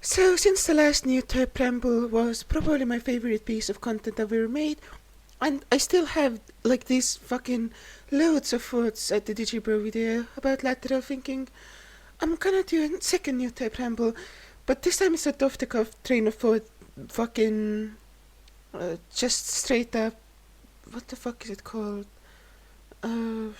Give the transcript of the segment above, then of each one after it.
So, since the last Newtype Ramble was probably my favorite piece of content I've ever made, and I still have, like, these fucking loads of thoughts at the Digi video about lateral thinking, I'm gonna do a second Newtype Ramble, but this time it's not off the cuff train of thought, fucking, just straight up, what the fuck is it called? Uh,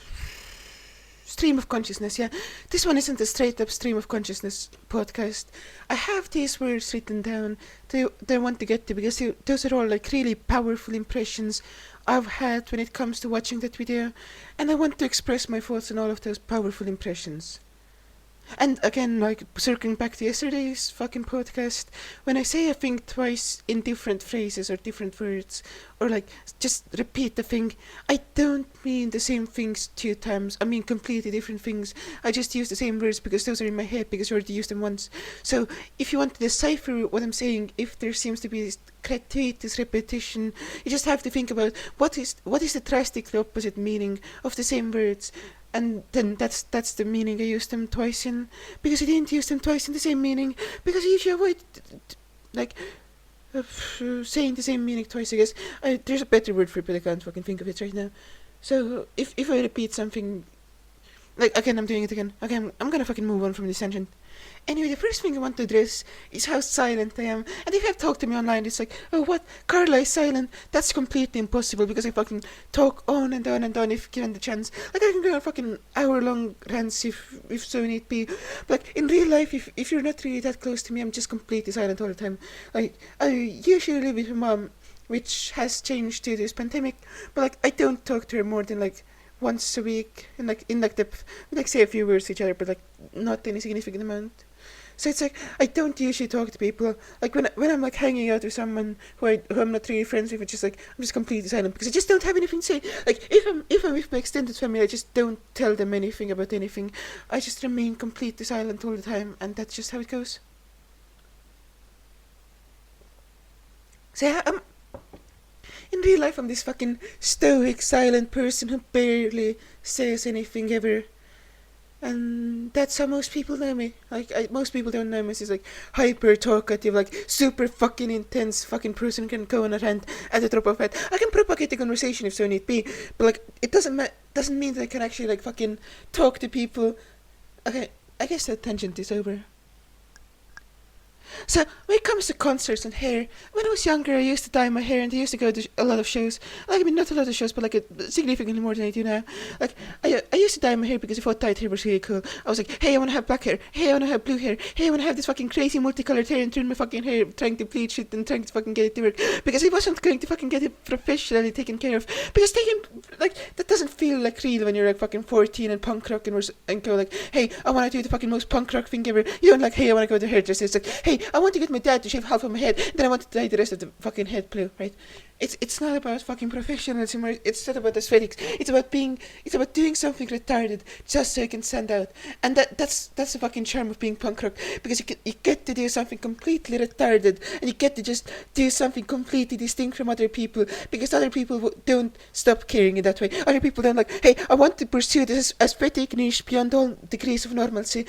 Stream of consciousness, yeah. This one isn't a straight up stream of consciousness podcast. I have these words written down that I want to get to because those are all like really powerful impressions I've had when it comes to watching that video, and I want to express my thoughts on all of those powerful impressions. And again, like, circling back to yesterday's fucking podcast, when I say a thing twice in different phrases or different words, or like, just repeat the thing, I don't mean the same things two times. I mean completely different things. I just use the same words because those are in my head because I already used them once. So, if you want to decipher what I'm saying, if there seems to be this gratuitous repetition, you just have to think about what is the drastically opposite meaning of the same words. And then that's the meaning I used them twice in, because I didn't use them twice in the same meaning, because I usually avoid, like, saying the same meaning twice, I guess. There's a better word for it, but I can't fucking think of it right now. So, if I repeat something, like, again, I'm doing it again. Okay, I'm gonna fucking move on from this tangent. Anyway, the first thing I want to address is how silent I am. And if you have talked to me online, it's like, oh, what? Carla is silent? That's completely impossible because I fucking talk on and on and on if given the chance. Like, I can go on fucking hour-long rants if so need be. But, like, in real life, if you're not really that close to me, I'm just completely silent all the time. Like, I usually live with my mom, which has changed due to this pandemic. But, like, I don't talk to her more than, like, once a week, and like in like depth, we like say a few words to each other, but like not any significant amount. So it's like I don't usually talk to people. Like when I'm like hanging out with someone who I'm not really friends with, it's just like I'm just completely silent because I just don't have anything to say. Like if I'm with my extended family, I just don't tell them anything about anything. I just remain completely silent all the time, and that's just how it goes. So yeah, in real life, I'm this fucking stoic, silent person who barely says anything ever. And that's how most people know me. Like, most people don't know me as this, like, hyper talkative, like, super fucking intense fucking person who can go on a rant at the drop of a hat. I can propagate the conversation if so need be, but, like, it doesn't mean that I can actually, like, fucking talk to people. Okay, I guess that tangent is over. So, when it comes to concerts and hair, when I was younger, I used to dye my hair and I used to go to a lot of shows. Like, I mean, not a lot of shows, but like significantly more than I do now. Like, I used to dye my hair because I thought dyed hair was really cool. I was like, hey, I want to have black hair. Hey, I want to have blue hair. Hey, I want to have this fucking crazy multicolored hair and turn my fucking hair, trying to bleach it and trying to fucking get it to work. Because I wasn't going to fucking get it professionally taken care of. Because that doesn't feel like real when you're like fucking 14 and punk rock and go like, hey, I want to do the fucking most punk rock thing ever. You don't like, hey, I want to go to the hairdresser. It's like, hey, I want to get my dad to shave half of my head, then I want to dye the rest of the fucking head blue, right? It's not about fucking professionalism, or it's not about aesthetics. It's about doing something retarded just so you can stand out. And that's the fucking charm of being punk rock, because you get to do something completely retarded, and you get to just do something completely distinct from other people, because other people don't stop caring in that way. Other people don't like, hey, I want to pursue this aesthetic niche beyond all degrees of normalcy.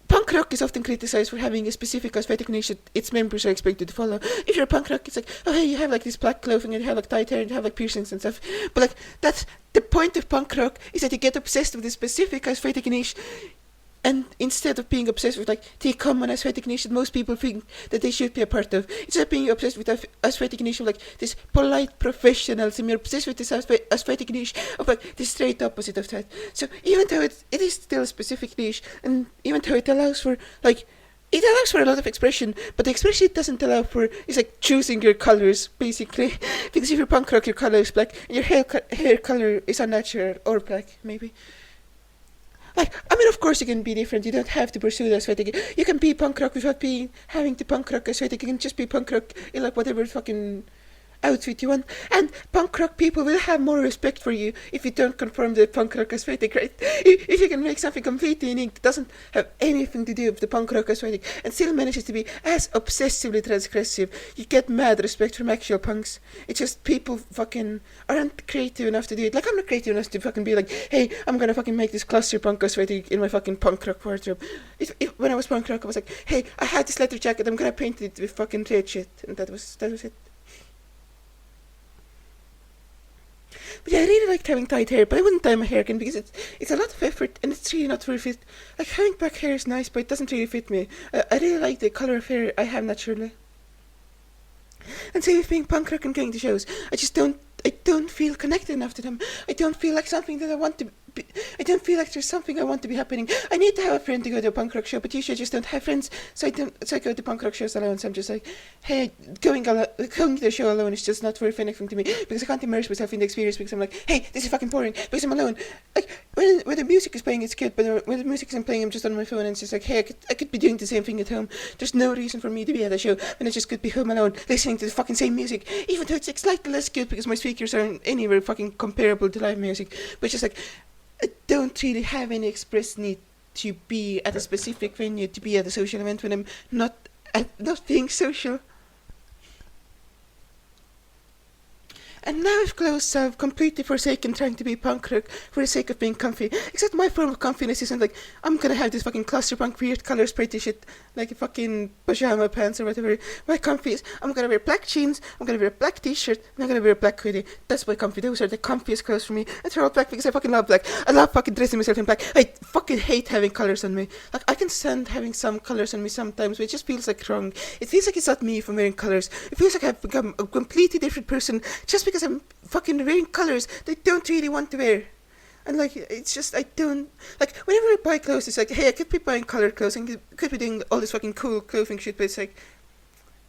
Punk rock is often criticized for having a specific aesthetic niche that its members are expected to follow. If you're a punk rock, it's like, oh hey, you have like this black clothing and you have like tight hair and you have like piercings and stuff. But like, that's the point of punk rock, is that you get obsessed with this specific aesthetic niche, and instead of being obsessed with like the common aesthetic niche that most people think that they should be a part of, instead of being obsessed with aesthetic niche of like this polite professionalism, you're obsessed with this aesthetic niche of like the straight opposite of that. So even though it is still a specific niche, and even though it allows for a lot of expression, but the expression it doesn't allow for is like choosing your colors, basically. Because if you're punk rock, your color is black, and your hair color is unnatural or black, maybe. Like, I mean, of course you can be different. You don't have to pursue the aesthetic. You can be punk rock without having the punk rock aesthetic. You can just be punk rock in like whatever fucking outfit you want. And punk rock people will have more respect for you if you don't conform to the punk rock aesthetic, right? If you can make something completely unique that doesn't have anything to do with the punk rock aesthetic and still manages to be as obsessively transgressive, you get mad respect from actual punks. It's just people fucking aren't creative enough to do it. Like, I'm not creative enough to fucking be like, hey, I'm gonna fucking make this cluster punk aesthetic in my fucking punk rock wardrobe. When I was punk rock, I was like, hey, I had this leather jacket, I'm gonna paint it with fucking red shit. And that was it. But yeah, I really liked having tight hair, but I wouldn't dye my hair again because it's a lot of effort and it's really not worth it. Like, having black hair is nice, but it doesn't really fit me. I really like the colour of hair I have naturally. And same with being punk rock and going to shows. I don't feel connected enough to them. I don't feel like something that I want to be. I don't feel like there's something I want to be happening. I need to have a friend to go to a punk rock show, but usually I just don't have friends, so I go to punk rock shows alone. So I'm just like, hey, going to the show alone is just not worth anything to me because I can't immerse myself in the experience because I'm like, hey, this is fucking boring because I'm alone. Like, when the music is playing, it's good, but when the music isn't playing, I'm just on my phone and it's just like, hey, I could be doing the same thing at home. There's no reason for me to be at a show when I just could be home alone listening to the fucking same music, even though it's slightly less good because my speakers aren't anywhere fucking comparable to live music. But it's just like, I don't really have any express need to be at a specific venue, to be at a social event when I'm not being social. And now I've closed, I've completely forsaken trying to be punk rock for the sake of being comfy. Except my form of comfiness isn't like, I'm gonna have this fucking cluster punk weird colour pretty shit, like a fucking pajama pants or whatever. My comfy is, I'm gonna wear black jeans, I'm gonna wear a black t-shirt, and I'm gonna wear a black hoodie. That's my comfy. Those are the comfiest clothes for me. And they're all black because I fucking love black. I love fucking dressing myself in black. I fucking hate having colours on me. Like, I can stand having some colours on me sometimes, but it just feels like wrong. It feels like it's not me if I'm wearing colours. It feels like I've become a completely different person just because I'm fucking wearing colours they don't really want to wear. And like, it's just, I don't, like, whenever I buy clothes, it's like, hey, I could be buying coloured clothes and could be doing all this fucking cool clothing shit, but it's like,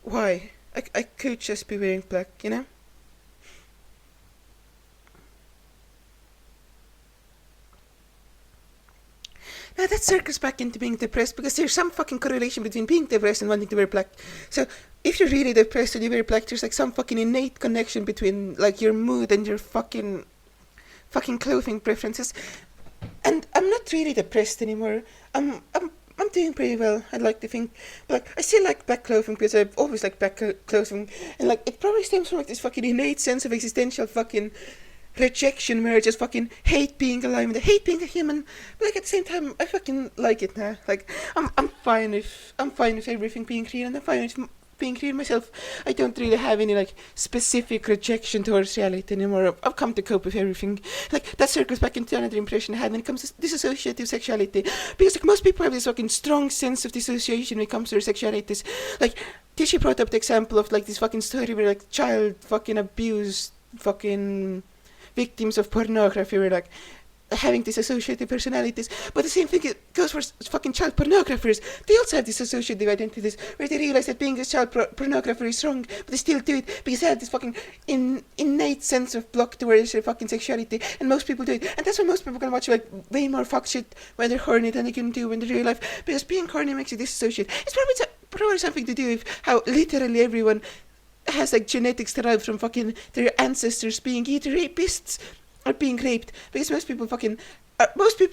why? I could just be wearing black, you know? Now that circles back into being depressed because there's some fucking correlation between being depressed and wanting to wear black. So if you're really depressed and you wear black, there's like some fucking innate connection between like your mood and your fucking clothing preferences. And I'm not really depressed anymore. I'm doing pretty well, I'd like to think. But like, I still like black clothing because I've always liked black clothing. And like, it probably stems from like this fucking innate sense of existential fucking rejection where I just fucking hate being alive and I hate being a human, but like at the same time I fucking like it now. Like, I'm fine with everything being real, and I'm fine with being real myself. I don't really have any like specific rejection towards reality anymore. I've come to cope with everything. Like, that circles back into another impression I had when it comes to dissociative sexuality, because like most people have this fucking strong sense of dissociation when it comes to their sexualities. Like, Digi brought up the example of like this fucking story where like child fucking abused fucking victims of pornography were like having dissociative personalities, but the same thing goes for fucking child pornographers. They also have dissociative identities where they realize that being a child pornographer is wrong, but they still do it because they have this fucking innate sense of block towards their fucking sexuality, and most people do it. And that's why most people can watch like way more fuck shit when they're horny than they can do when they're real life, because being horny makes you dissociate. It's probably something to do with how literally everyone has like genetics derived from fucking their ancestors being either rapists or being raped, because most people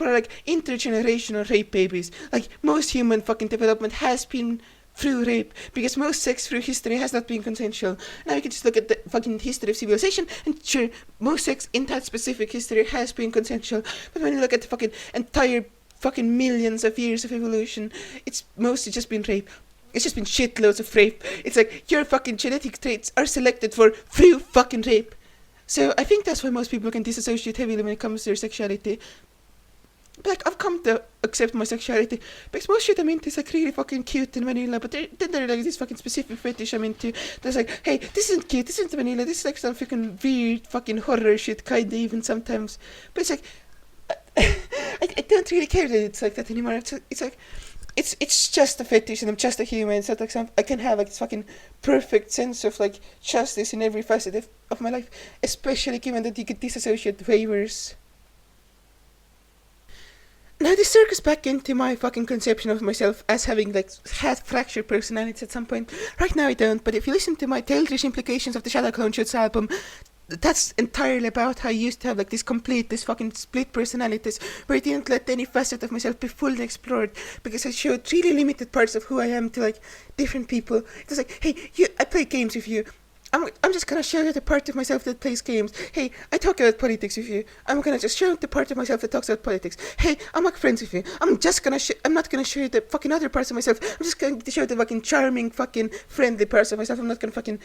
are like intergenerational rape babies. Like, most human fucking development has been through rape, because most sex through history has not been consensual. Now you can just look at the fucking history of civilization, and sure, most sex in that specific history has been consensual, but when you look at the fucking entire fucking millions of years of evolution, it's mostly just been rape. It's just been shitloads of rape. It's like, your fucking genetic traits are selected for through fucking rape. So I think that's why most people can disassociate heavily when it comes to their sexuality. But like, I've come to accept my sexuality because most shit I'm into is like really fucking cute and vanilla, but then there's like this fucking specific fetish I'm into that's like, hey, this isn't cute, this isn't vanilla, this is like some fucking weird fucking horror shit kinda even sometimes. But it's like, I don't really care that it's like that anymore. It's like, it's just a fetish and I'm just a human. It's not like I can have like this fucking perfect sense of like justice in every facet of my life, especially given that you could disassociate waivers. Now this circles back into my fucking conception of myself as having like had fractured personalities at some point. Right now I don't, but if you listen to my Tailrish Implications of the Shadow Clone Shoots album, that's entirely about how I used to have like this fucking split personalities where I didn't let any facet of myself be fully explored because I showed really limited parts of who I am to like different people. It was like, hey, I play games with you. I'm just gonna show you the part of myself that plays games. Hey, I talk about politics with you. I'm gonna just show the part of myself that talks about politics. Hey, I'm like friends with you. I'm not gonna show you the fucking other parts of myself. I'm just going to show the fucking charming, fucking friendly parts of myself. I'm not gonna fucking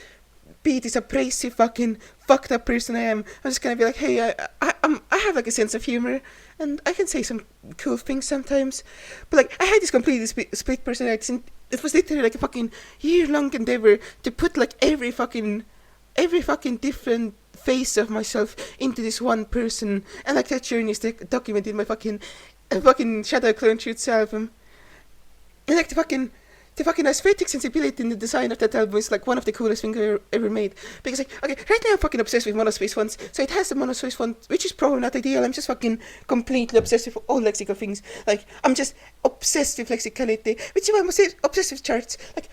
be this abrasive, fucking fucked up person I am. I'm just gonna be like, hey, I have like a sense of humor, and I can say some cool things sometimes. But like, I had this completely split personality, and it was literally like a fucking year-long endeavor to put like every fucking different face of myself into this one person, and like that journey is documented in my fucking Shadow Clone Shoots album. And like the fucking aesthetic sensibility in the design of that album is like one of the coolest things I ever made. Because like, okay, right now I'm fucking obsessed with monospace fonts, so it has the monospace font, which is probably not ideal. I'm just fucking completely obsessed with all lexical things. Like, I'm just obsessed with lexicality, which is why I'm obsessed with charts. Like,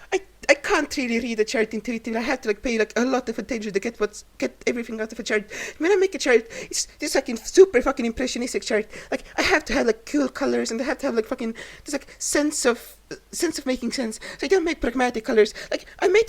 I can't really read a chart intuitively. I have to like pay like a lot of attention to get everything out of a chart. When I make a chart, it's this fucking super fucking impressionistic chart. Like, I have to have like cool colors, and I have to have like fucking this like sense of making sense. So I don't make pragmatic colors. Like, I made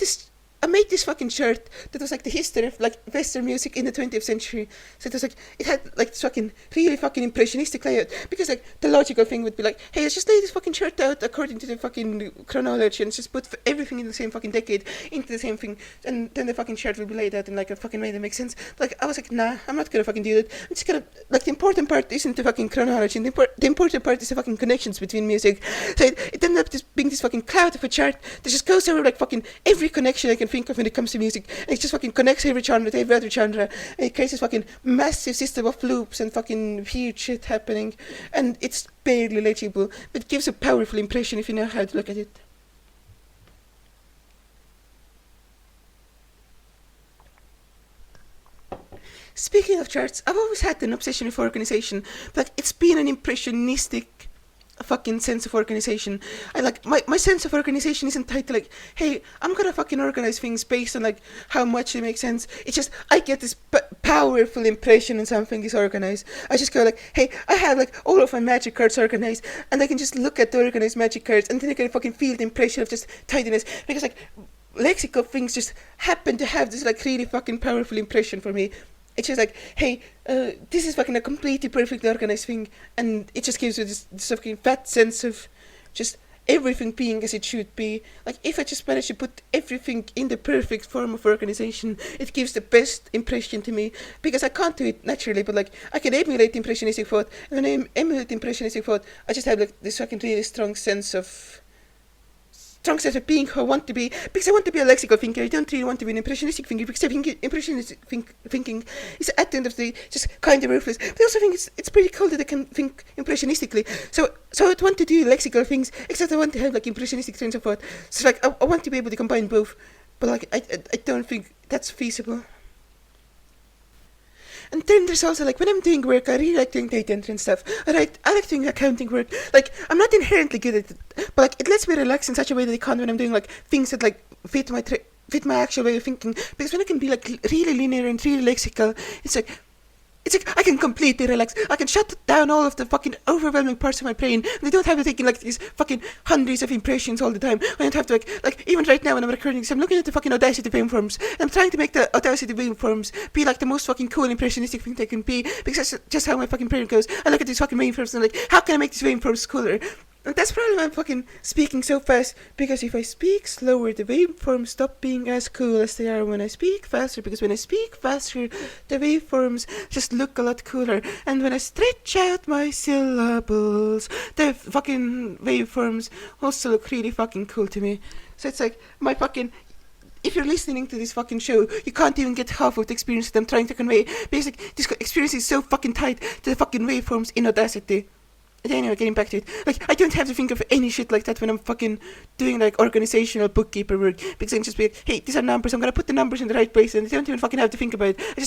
this fucking shirt that was like the history of like Western music in the 20th century. So it was like, it had like this fucking really fucking impressionistic layout, because like the logical thing would be like, hey, let's just lay this fucking shirt out according to the fucking chronology and just put everything in the same fucking decade into the same thing, and then the fucking shirt will be laid out in like a fucking way that makes sense. But, like, I was like, nah, I'm not gonna fucking do that. I'm just gonna, like, the important part isn't the fucking chronology, and the important part is the fucking connections between music. So it ended up just being this fucking cloud of a chart that just goes over like fucking every connection I can think of when it comes to music, and it just fucking connects every genre to every other genre, and it creates this fucking massive system of loops and fucking weird shit happening, and it's barely legible, but it gives a powerful impression if you know how to look at it. Speaking of charts, I've always had an obsession with organization, but it's been an impressionistic fucking sense of organization. I like my sense of organization isn't tied to like, hey, I'm gonna fucking organize things based on like how much it makes sense. It's just I get this powerful impression when something is organized. I just go like, hey, I have like all of my magic cards organized, and I can just look at the organized magic cards, and then I can fucking feel the impression of just tidiness, because like lexical things just happen to have this like really fucking powerful impression for me. It's just like, hey, this is fucking a completely perfectly organized thing, and it just gives you this fucking fat sense of just everything being as it should be. Like, if I just manage to put everything in the perfect form of organization, it gives the best impression to me, because I can't do it naturally, but like, I can emulate impressionistic thought, and when I emulate impressionistic thought, I just have like this fucking really strong sense of being who I want to be, because I want to be a lexical thinker. I don't really want to be an impressionistic thinker, because I think impressionistic thinking is at the end of the day just kind of ruthless. But I also think it's pretty cool that I can think impressionistically. So I want to do lexical things, except I want to have like impressionistic trains of thought. So like I want to be able to combine both, but like I don't think that's feasible. And then there's also like, when I'm doing work, I really like doing data entry and stuff. I like doing accounting work. Like, I'm not inherently good at it, but like it lets me relax in such a way that I can't when I'm doing like things that like fit my actual way of thinking. Because when I can be like really linear and really lexical, it's like I can completely relax. I can shut down all of the fucking overwhelming parts of my brain, and I don't have to take in like these fucking hundreds of impressions all the time. I don't have to like even right now when I'm recording this, I'm looking at the fucking Audacity waveforms, and I'm trying to make the Audacity waveforms be like the most fucking cool impressionistic thing they can be, because that's just how my fucking brain goes. I look at these fucking waveforms and I'm like, how can I make these waveforms cooler? And that's probably why I'm fucking speaking so fast, because if I speak slower, the waveforms stop being as cool as they are when I speak faster, because when I speak faster, the waveforms just look a lot cooler, and when I stretch out my syllables, the fucking waveforms also look really fucking cool to me. So it's like, my fucking... If you're listening to this fucking show, you can't even get half of the experience that I'm trying to convey, because like, this experience is so fucking tight to the fucking waveforms in Audacity. Anyway, getting back to it, like, I don't have to think of any shit like that when I'm fucking doing, like, organizational bookkeeper work, because I can just be like, hey, these are numbers, I'm gonna put the numbers in the right place, and I don't even fucking have to think about it. I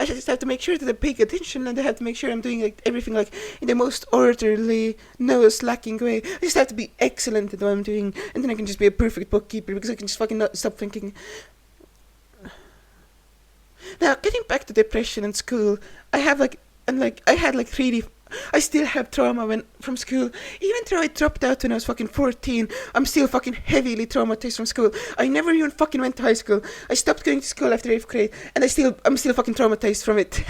just have to make sure that I'm paying attention, and I have to make sure I'm doing, like, everything, like, in the most orderly, no slacking way. I just have to be excellent at what I'm doing, and then I can just be a perfect bookkeeper, because I can just fucking not stop thinking. Now, getting back to depression in school, I had like really, I still have trauma from school. Even though I dropped out when I was fucking 14, I'm still fucking heavily traumatized from school. I never even fucking went to high school. I stopped going to school after 8th grade, and I'm still fucking traumatized from it.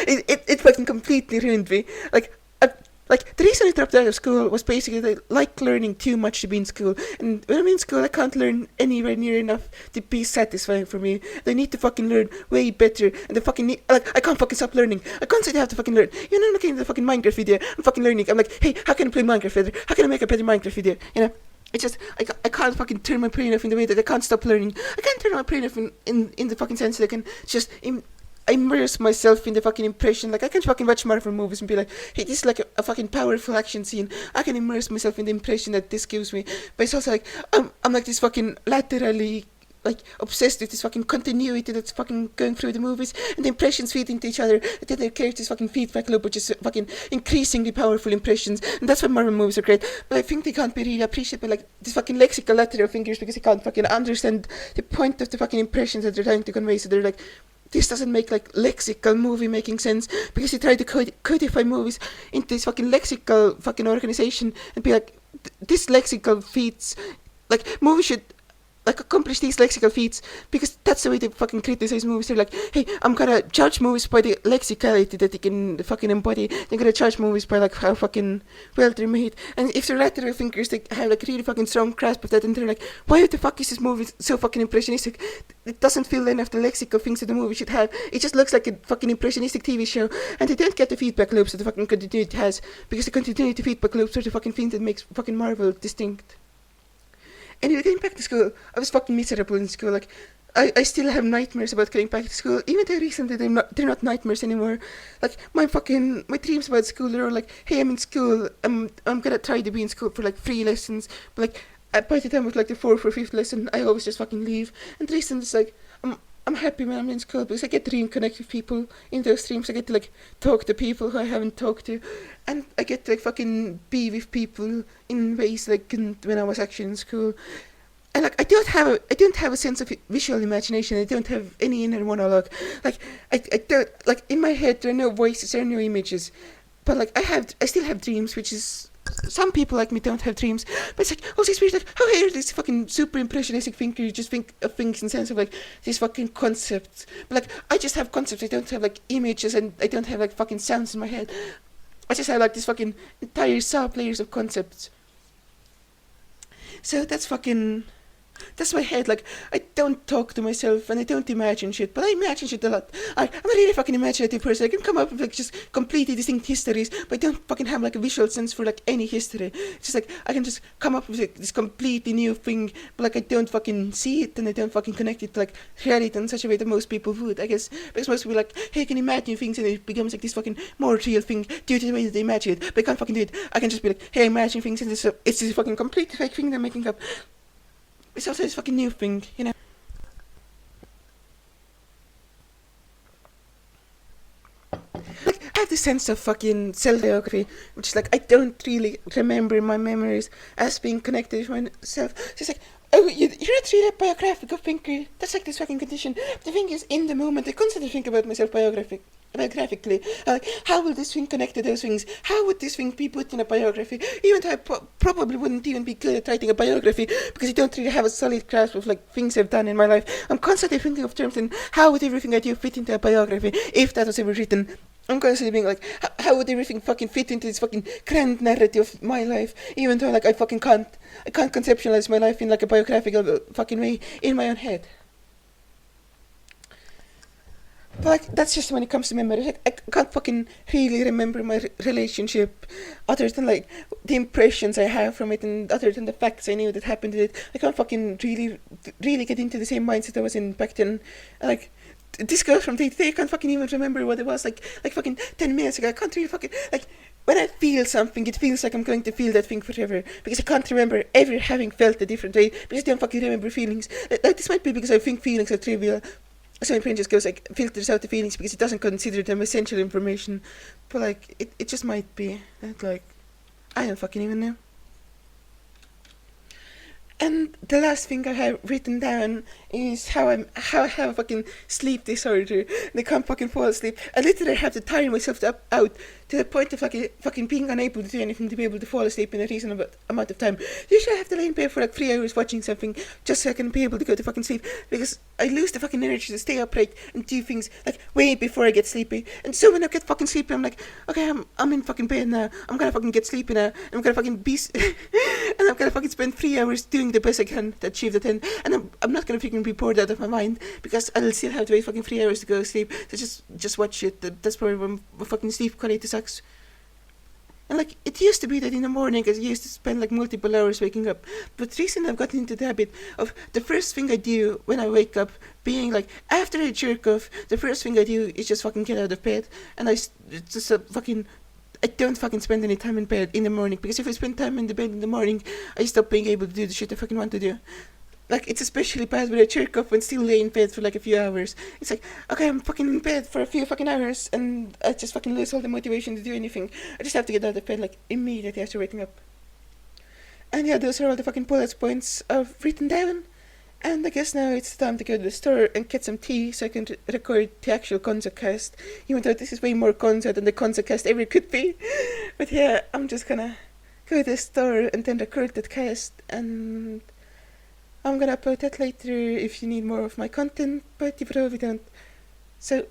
It fucking completely ruined me. Like, the reason I dropped out of school was basically that I like learning too much to be in school. And when I'm in school, I can't learn anywhere near enough to be satisfying for me. I need to fucking learn way better. And I can't fucking stop learning. I constantly have to fucking learn. You know, I'm looking at the fucking Minecraft video. I'm fucking learning. I'm like, hey, how can I play Minecraft better? How can I make a better Minecraft video? You know? It's just, I can't fucking turn my brain off in the way that I can't stop learning. I can't turn my brain off in the fucking sense that I can just immerse myself in the fucking impression. Like, I can fucking watch Marvel movies and be like, hey, this is like a fucking powerful action scene. I can immerse myself in the impression that this gives me. But it's also like, I'm like this fucking laterally, like, obsessed with this fucking continuity that's fucking going through the movies, and the impressions feed into each other, and then they create this fucking feedback loop, which is fucking increasingly powerful impressions. And that's why Marvel movies are great. But I think they can't be really appreciated by, like, these fucking lexical lateral fingers, because they can't fucking understand the point of the fucking impressions that they're trying to convey. So they're like, this doesn't make, like, lexical movie making sense, because they try to codify movies into this fucking lexical fucking organization and be like, this lexical feats, like, movies should, like, accomplish these lexical feats, because that's the way they fucking criticize movies. They're like, hey, I'm gonna judge movies by the lexicality that they can fucking embody. They're gonna judge movies by, like, how fucking well they're made. And if they're lateral thinkers, they have, like, really fucking strong grasp of that, and they're like, why the fuck is this movie so fucking impressionistic? It doesn't feel any of the lexical things that the movie should have. It just looks like a fucking impressionistic TV show, and they don't get the feedback loops that the fucking continuity has, because the continuity feedback loops are the fucking thing that makes fucking Marvel distinct. Anyway, getting back to school, I was fucking miserable in school. Like, I still have nightmares about getting back to school, even though recently they're not nightmares anymore. Like, my dreams about school are all like, hey, I'm in school, I'm gonna try to be in school for, like, 3 lessons, but, like, by the time of, like, the 4th or 5th lesson, I always just fucking leave. And the reason is, like, I'm happy when I'm in school, because I get to reconnect with people in those streams. I get to, like, talk to people who I haven't talked to, and I get to, like, fucking be with people in ways like when I was actually in school. And, like, I don't have a sense of visual imagination. I don't have any inner monologue. Like, I don't, like, in my head there are no voices, there are no images, but, like, I still have dreams, which is, some people like me don't have dreams, but it's like, oh, this weird, like, how here this fucking super impressionistic thinker, you just think of things in sense of, like, these fucking concepts. But, like, I just have concepts, I don't have, like, images, and I don't have, like, fucking sounds in my head. I just have, like, this fucking entire sub-layers of concepts. So that's my head. Like, I don't talk to myself, and I don't imagine shit, but I imagine shit a lot. I'm a really fucking imaginative person. I can come up with, like, just completely distinct histories, but I don't fucking have, like, a visual sense for, like, any history. It's just, like, I can just come up with, like, this completely new thing, but, like, I don't fucking see it, and I don't fucking connect it to, like, reality in such a way that most people would, I guess. Because most people are like, hey, I can imagine things, and it becomes, like, this fucking more real thing due to the way that they imagine it, but I can't fucking do it. I can just be like, hey, I imagine things, and it's this fucking completely fake thing they're making up. It's also this fucking new thing, you know. Like, I have this sense of fucking self-biography, which is like, I don't really remember my memories as being connected with myself. So it's like, oh, you're not really a biographical thinker. That's like this fucking condition. But the thing is, in the moment, I constantly think about myself biographically. Like, how will this thing connect to those things? How would this thing be put in a biography? Even though I probably wouldn't even be good at writing a biography, because I don't really have a solid grasp of, like, things I've done in my life. I'm constantly thinking of terms and how would everything I do fit into a biography, if that was ever written. I'm constantly being like, how would everything fucking fit into this fucking grand narrative of my life, even though, like, I can't conceptualize my life in, like, a biographical fucking way in my own head. But, like, that's just when it comes to memory. Like, I can't fucking really remember my relationship, other than, like, the impressions I have from it, and other than the facts I knew that happened to it. I can't fucking really get into the same mindset I was in back then. Like, this girl from day to day, I can't fucking even remember what it was like fucking 10 minutes ago. I can't really fucking, like, when I feel something, it feels like I'm going to feel that thing forever, because I can't remember ever having felt a different way, because I don't fucking remember feelings. Like, this might be because I think feelings are trivial, so my brain just goes, like, filters out the feelings because it doesn't consider them essential information, but, like, it just might be that, like, I don't fucking even know. And the last thing I have written down is how I have a fucking sleep disorder and I can't fucking fall asleep. I literally have to tire myself out to the point of fucking being unable to do anything to be able to fall asleep in a reasonable amount of time. Usually I have to lay in bed for like 3 hours watching something just so I can be able to go to fucking sleep, because I lose the fucking energy to stay upright and do things like way before I get sleepy. And so when I get fucking sleepy, I'm like, okay, I'm in fucking bed now. I'm gonna fucking get sleepy now. I'm gonna fucking be and I'm gonna fucking spend 3 hours doing the best I can to achieve the 10. And I'm not gonna fucking be bored out of my mind, because I'll still have to wait fucking 3 hours to go to sleep. So just watch it. That's probably when my fucking sleep quality sucks. And like, it used to be that in the morning I used to spend like multiple hours waking up, but recently I've gotten into the habit of the first thing I do when I wake up being like, after I jerk off, the first thing I do is just fucking get out of bed, and I just fucking, I don't fucking spend any time in bed in the morning, because if I spend time in the bed in the morning, I stop being able to do the shit I fucking want to do. Like, it's especially bad when I jerk off and still lay in bed for like a few hours. It's like, okay, I'm fucking in bed for a few fucking hours and I just fucking lose all the motivation to do anything. I just have to get out of bed like immediately after waking up. And yeah, those are all the fucking bullet points I've written down. And I guess now it's time to go to the store and get some tea so I can record the actual concert cast. Even though this is way more concert than the concert cast ever could be. But yeah, I'm just gonna go to the store and then record that cast, and I'm gonna upload that later if you need more of my content, but you probably don't. So,